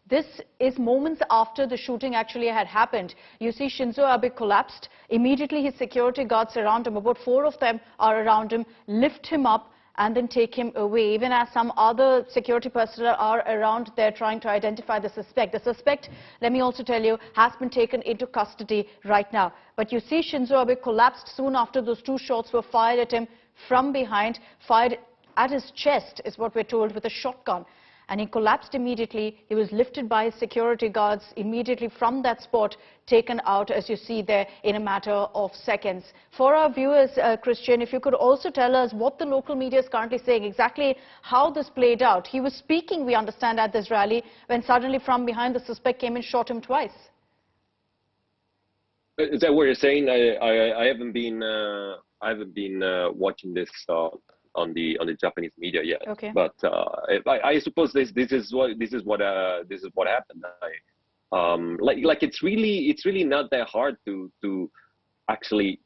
This is moments after the shooting actually had happened. You see Shinzo Abe collapsed. Immediately his security guards surround him. About 4 of them are around him, lift him up and then take him away, even as some other security personnel are around there trying to identify the suspect. The suspect, let me also tell you, has been taken into custody right now. But you see Shinzo Abe collapsed soon after those 2 shots were fired at him from behind, fired at his chest is what we're told, with a shotgun. And he collapsed immediately. He was lifted by his security guards immediately from that spot, taken out, as you see there, in a matter of seconds. For our viewers, Christian, if you could also tell us what the local media is currently saying, exactly how this played out. He was speaking, we understand, at this rally, when suddenly from behind the suspect came and shot him twice. Is that what you're saying? I haven't been watching this on the Japanese media yet. Okay. But I suppose this is what happened. Like it's really not that hard to actually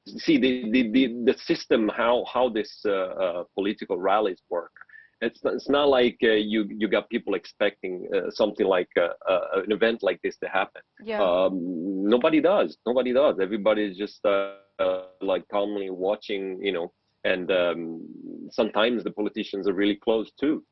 see the system, how this political rallies work. It's not like you got people expecting something like an event like this to happen. Yeah. Nobody does. Everybody's just like calmly watching, you know. And sometimes the politicians are really close too.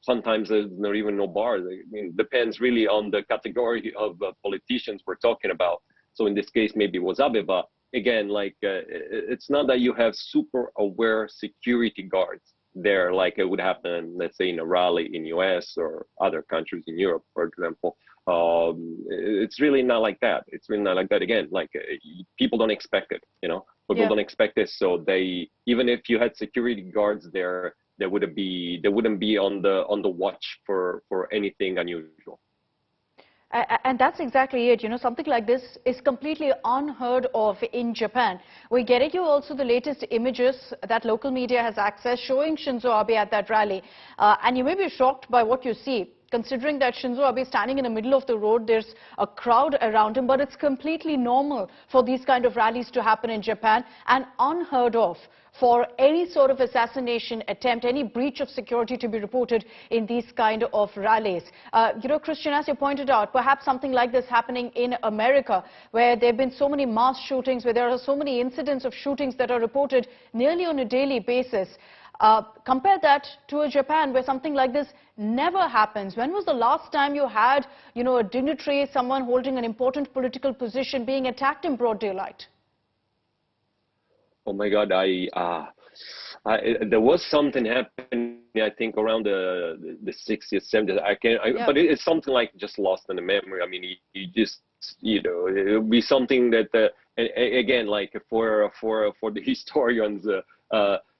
Sometimes there's not even no bars. I mean, depends really on the category of politicians we're talking about. So in this case, maybe it was Abe, but again, like it's not that you have super aware security guards there, like it would happen, let's say, in a rally in US or other countries in Europe, for example. It's really not like that. It's really not like that. Again, like people don't expect it, you know. People don't expect this, so they, even if you had security guards there, they wouldn't be on the watch for anything unusual. And that's exactly it. You know, something like this is completely unheard of in Japan. We're getting you also the latest images that local media has accessed showing Shinzo Abe at that rally. And you may be shocked by what you see, considering that Shinzo Abe is standing in the middle of the road. There's a crowd around him, but it's completely normal for these kind of rallies to happen in Japan, and unheard of for any sort of assassination attempt, any breach of security to be reported in these kind of rallies. You know, Christian, as you pointed out, perhaps something like this happening in America, where there have been so many mass shootings, where there are so many incidents of shootings that are reported nearly on a daily basis. Compare that to a Japan where something like this never happens. When was the last time you had, you know, a dignitary, someone holding an important political position, being attacked in broad daylight? Oh my God, there was something happening, I think, around the 60s, 70s. But it's something like just lost in the memory. I mean, you just, you know, it would be something that, again, like for the historians,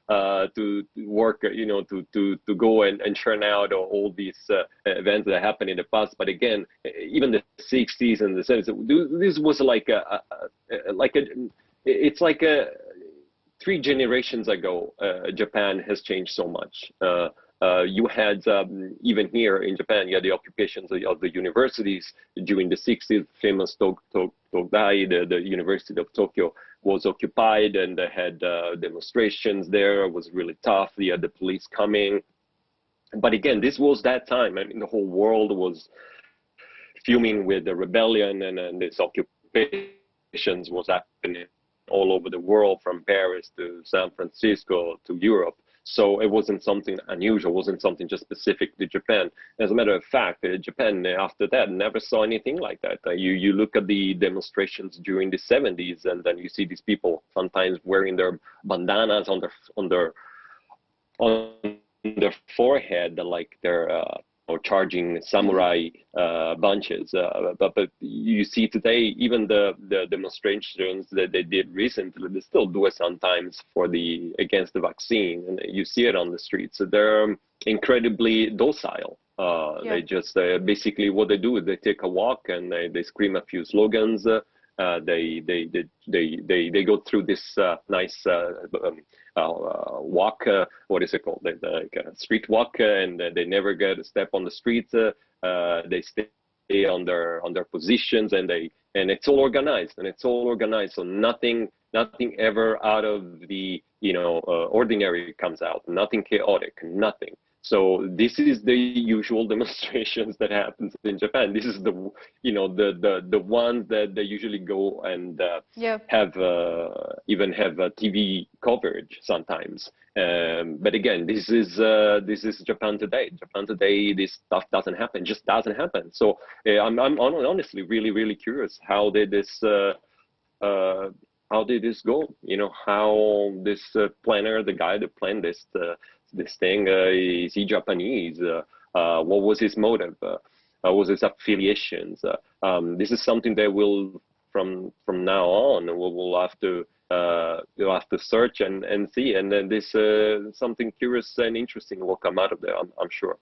to work, you know, to go and churn out all these events that happened in the past. But again, even the 60s and the 70s, this was like it's like 3 generations ago. Japan has changed so much. You had, even here in Japan, you had the occupations of the universities during the 60s. Famous Tokudai, the University of Tokyo, was occupied, and they had demonstrations there. It was really tough. You had the police coming. But again, this was that time. I mean, the whole world was fuming with the rebellion, and this occupations was happening all over the world, from Paris to San Francisco to Europe. So it wasn't something unusual, it wasn't something just specific to Japan. As a matter of fact, Japan after that never saw anything like that. You look at the demonstrations during the 70s, and then you see these people sometimes wearing their bandanas on their forehead, like they're or charging samurai bunches. But you see today, even the demonstrations that they did recently, they still do it sometimes against the vaccine, and you see it on the streets. So they're incredibly docile. They just basically what they do is they take a walk and they scream a few slogans. They go through this nice walk. What is it called? Like a street walk, and they never get a step on the street. They stay on their positions, and it's all organized. So nothing ever out of the ordinary comes out. Nothing chaotic. Nothing. So this is the usual demonstrations that happens in Japan. This is the, you know, the ones that they usually go and Yeah. have even have TV coverage sometimes. But again, this is Japan today. Japan today, this stuff doesn't happen, just doesn't happen. So I'm honestly really curious how did this go? You know, how this planner, the guy that planned this thing, is he Japanese? What was his motive? What was his affiliations? This is something that will from now on we'll have to you'll have to search and see, and then this something curious and interesting will come out of there. I'm sure.